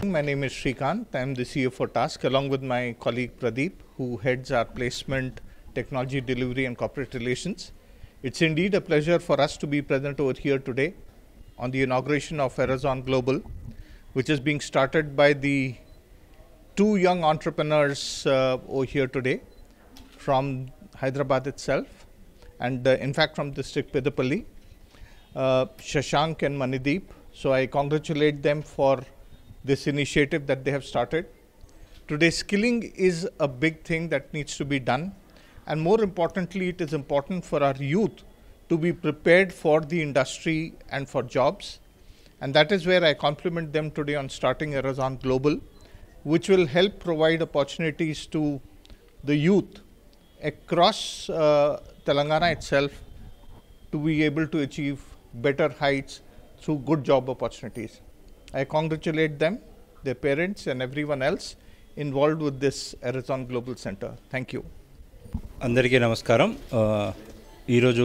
My name is Shrikant. I am the CEO for Task, along with my colleague Pradeep, who heads our placement, technology delivery, and corporate relations. It's indeed a pleasure for us to be present over here today on the inauguration of Horizon Global, which is being started by the two young entrepreneurs over here today from Hyderabad itself, and in fact from district Peddapalli, Shashank and Manideep. So I congratulate them for this initiative that they have started. Today, skilling is a big thing that needs to be done, and more importantly, it is important for our youth to be prepared for the industry and for jobs. And that is where I compliment them today on starting Horizon Global, which will help provide opportunities to the youth across Telangana itself to be able to achieve better heights through good job opportunities. I congratulate them, their parents, and everyone else involved with this Horizon Global Center. Thank you. అందరికీ నమస్కారం. ఈరోజు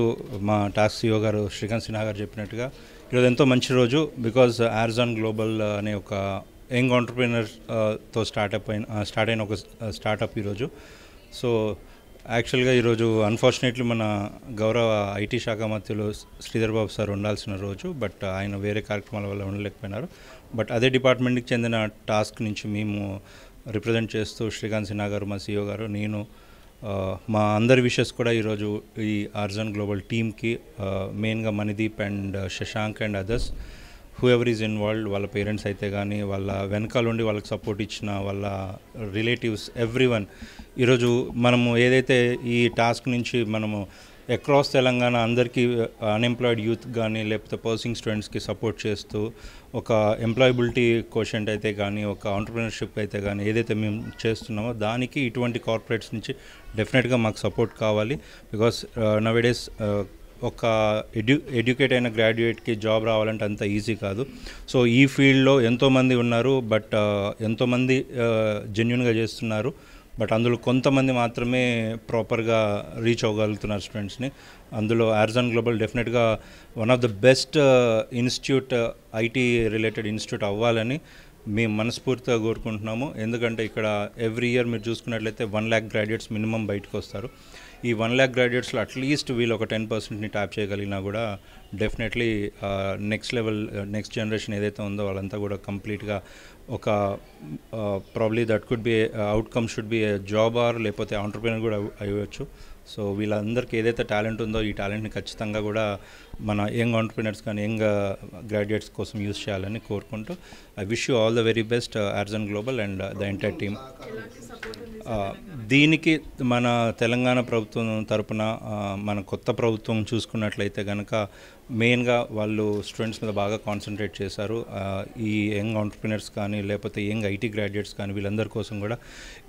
మా task CEO గారు శ్రీకాంత్ సిన్హా గారు చెప్పినట్టుగా ఈరోజు ఎంతో మంచి రోజు. బికాజ్ హారిజాన్ గ్లోబల్ అనే ఒక యంగ్ ఆంటర్‌ప్రెన్యూర్‌తో స్టార్ట్ అయిన ఒక స్టార్టప్ ఈరోజు. సో యాక్చువల్గా ఈరోజు అన్ఫార్చునేట్లీ మన గౌరవ ఐటీ శాఖ మంత్రులు శ్రీధర్ బాబు సార్ ఉండాల్సిన రోజు, బట్ ఆయన వేరే కార్యక్రమాల వల్ల ఉండలేకపోయినారు. బట్ అదే డిపార్ట్మెంట్కి చెందిన టాస్క్ నుంచి మేము రిప్రజెంట్ చేస్తూ శ్రీకాంత్ సిన్హా గారు, మా సిఇఓ గారు, నేను, మా అందరి విషెస్ కూడా ఈరోజు ఈ హారిజాన్ గ్లోబల్ టీమ్కి, మెయిన్గా Manideep and Shashank and others, who ever is involved, వాళ్ళ పేరెంట్స్ అయితే కానీ, వాళ్ళ వెనకాలండి వాళ్ళకి సపోర్ట్ ఇచ్చిన వాళ్ళ రిలేటివ్స్, ఎవ్రీవన్. ఈరోజు మనము ఏదైతే ఈ టాస్క్ నుంచి మనము అక్రాస్ తెలంగాణ అందరికీ అన్ఎంప్లాయిడ్ యూత్ కానీ లేకపోతే పర్సింగ్ స్టూడెంట్స్కి సపోర్ట్ చేస్తూ ఒక ఎంప్లాయబిలిటీ కోషెంట్ అయితే కానీ, ఒక ఆంటర్‌ప్రెన్యూర్‌షిప్ అయితే కానీ ఏదైతే మేము చేస్తున్నామో దానికి ఇటువంటి కార్పొరేట్స్ నుంచి డెఫినెట్గా మాకు సపోర్ట్ కావాలి. బికాస్ నౌడేస్ ఒక ఎడ్యుకేట్ అయిన గ్రాడ్యుయేట్కి జాబ్ రావాలంటే అంత ఈజీ కాదు. సో ఈ ఫీల్డ్లో ఎంతోమంది ఉన్నారు, బట్ ఎంతోమంది జెన్యున్గా చేస్తున్నారు, బట్ అందులో కొంతమంది మాత్రమే ప్రాపర్గా రీచ్ అవ్వగలుగుతున్నారు స్టూడెంట్స్ని. అందులో హారిజాన్ గ్లోబల్ డెఫినెట్గా one of the best institute, IT related institute అవ్వాలని మేము మనస్ఫూర్తిగా కోరుకుంటున్నాము. ఎందుకంటే ఇక్కడ ఎవ్రీ ఇయర్ మీరు చూసుకున్నట్లయితే 1 lakh గ్రాడ్యుయేట్స్ మినిమం బయటకు వస్తారు. ఈ 1 lakh గ్రాడ్యుయేట్స్లో అట్లీస్ట్ వీళ్ళు ఒక 10%ని ట్యాప్ చేయగలిగినా కూడా definitely next level, next generation ఏదైతే ఉందో వాళ్ళంతా కూడా కంప్లీట్గా ఒక probably that could be outcome should be job or లేకపోతే ఆంటర్‌ప్రెన్యూర్ కూడా అయ్యవచ్చు. సో వీళ్ళందరికీ ఏదైతే టాలెంట్ ఉందో ఈ టాలెంట్ని ఖచ్చితంగా కూడా మన యంగ్ ఆంటర్‌ప్రెన్యూర్స్ కానీ యంగ్ గ్రాడ్యుయేట్స్ కోసం యూజ్ చేయాలని కోరుకుంటూ I wish you all the very best Horizon global and the entire team. దీనికి మన తెలంగాణ ప్రభుత్వం తరపున మన కొత్త ప్రభుత్వం చూసుకున్నట్లయితే కనుక మెయిన్గా వాళ్ళు స్టూడెంట్స్ మీద బాగా కాన్సన్ట్రేట్ చేశారు. ఈ యంగ్ ఆంటర్‌ప్రెన్యూర్స్ కానీ లేకపోతే యంగ్ ఐటీ గ్రాడ్యుయేట్స్ కానీ వీళ్ళందరి కోసం కూడా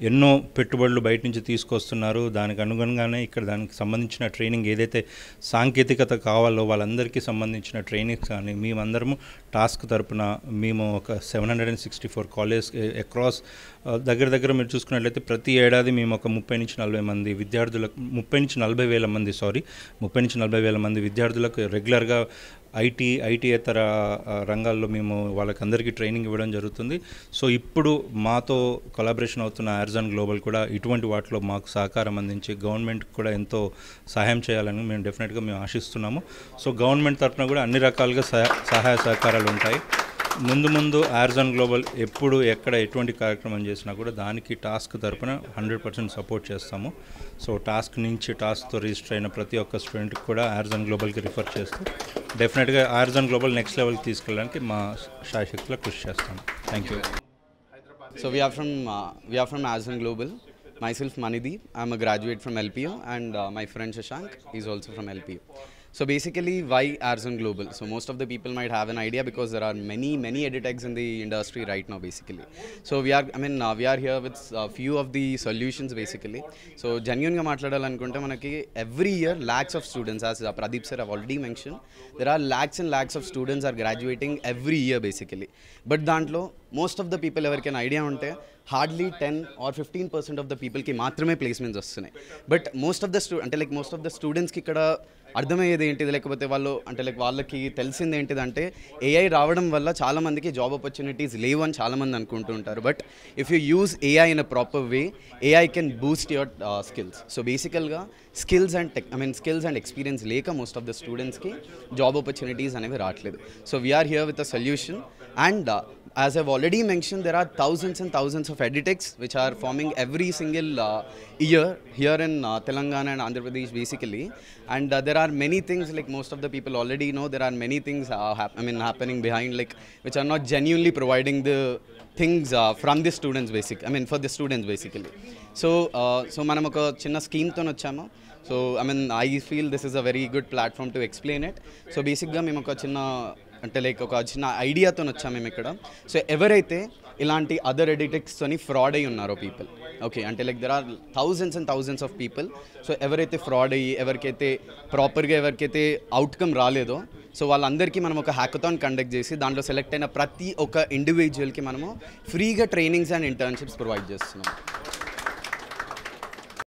ఎన్నో పెట్టుబడులు బయట నుంచి తీసుకొస్తున్నారు. దానికి అనుగుణంగానే ఇక్కడ దానికి సంబంధించిన ట్రైనింగ్ ఏదైతే సాంకేతికత కావాలో వాళ్ళందరికీ సంబంధించిన ట్రైనింగ్స్ కానీ మేమందరము టాస్క్ తరపున మేము ఒక 764 కాలేజ్ అక్రాస్ దగ్గర మీరు చూసుకున్నట్లయితే ప్రతి ఏడాది మేము ఒక 30 నుంచి 40 మంది విద్యార్థులకు 30 నుంచి 40 వేల మంది విద్యార్థులకు రెగ్యులర్గా ఐటీయేతర రంగాల్లో మేము వాళ్ళకందరికీ ట్రైనింగ్ ఇవ్వడం జరుగుతుంది. సో ఇప్పుడు మాతో కొలాబరేషన్ అవుతున్న హారిజాన్ గ్లోబల్ కూడా ఇటువంటి వాటిలో మాకు సహకారం అందించి గవర్నమెంట్కి కూడా ఎంతో సహాయం చేయాలని మేము డెఫినెట్గా మేము ఆశిస్తున్నాము. సో గవర్నమెంట్ తరఫున కూడా అన్ని రకాలుగా సహాయ సహకారాలు ఉంటాయి. ముందు హారిజాన్ గ్లోబల్ ఎప్పుడు ఎక్కడ ఎటువంటి కార్యక్రమం చేసినా కూడా దానికి టాస్క్ తరపున 100% సపోర్ట్ చేస్తాము. సో టాస్క్తో రిజిస్టర్ అయిన ప్రతి ఒక్క స్టూడెంట్కి కూడా హారిజాన్ గ్లోబల్కి రిఫర్ చేస్తూ డెఫినెట్గా హారిజాన్ గ్లోబల్ నెక్స్ట్ లెవెల్కి తీసుకెళ్ళడానికి మా శాయశక్తిలో కృషి చేస్తాము. Thank you. So we are from Horizon Global. Myself Manideep, I am a graduate from LPO, and my friend Shashank is also from LPO. So basically, why Horizon Global? So most of the people might have an idea because there are many edtechs in the industry right now basically. So we are here with a few of the solutions basically. So genuine ga maatladalanukunte manaki every year lakhs of students, as Pradeep sir have already mentioned, there are lakhs and lakhs of students are graduating every year basically. But dantlo most of the people evarkena idea unte hardly 10 or 15% of the పీపుల్కి మాత్రమే placements వస్తున్నాయి. But most of the స్టూడెంట్స్కి ఇక్కడ అర్థమయ్యేది ఏంటిది, లేకపోతే వాళ్ళు అంటే లైక్ వాళ్ళకి తెలిసింది ఏంటిదంటే ఏఐ రావడం వల్ల చాలామందికి జాబ్ ఆపర్చునిటీస్ లేవు అని చాలామంది అనుకుంటూ ఉంటారు. But if you use AI in a proper way, AI can boost your skills. So బేసికల్గా స్కిల్స్ అండ్ ఎక్స్పీరియన్స్ లేక మోస్ట్ ఆఫ్ ద స్టూడెంట్స్కి జాబ్ ఆపర్చునిటీస్ అనేవి రావట్లేదు. So we're here with a solution. And as I've already mentioned, there are thousands and thousands of edtechs which are forming every single year here in Telangana and Andhra Pradesh basically. And there are many things, like most of the people already know, there are many things happening behind, like which are not genuinely providing the things from the students for the students basically. So manam oka chinna scheme tho vachamu. So I feel this is a very good platform to explain it. So basically మేము ఒక చిన్న అంటే like ఒక చిన్న ఐడియాతో వచ్చాము మేము ఇక్కడ. So ఎవరైతే ఇలాంటి అదర్ ఎడిటెక్స్తోని ఫ్రాడ్ అయ్యి ఉన్నారో పీపుల్, ఓకే, అంటే like there are thousands of people. So ఎవరైతే ఫ్రాడ్ అయ్యి ఎవరికైతే ఎవరికైతే అవుట్కమ్ రాలేదో, సో వాళ్ళందరికీ మనం ఒక హ్యాకథాన్ కండక్ట్ చేసి దాంట్లో సెలెక్ట్ అయిన ప్రతి ఒక్క ఇండివిజువల్కి మనము ఫ్రీగా ట్రైనింగ్స్ అండ్ ఇంటర్న్షిప్స్ ప్రొవైడ్ చేస్తున్నాం.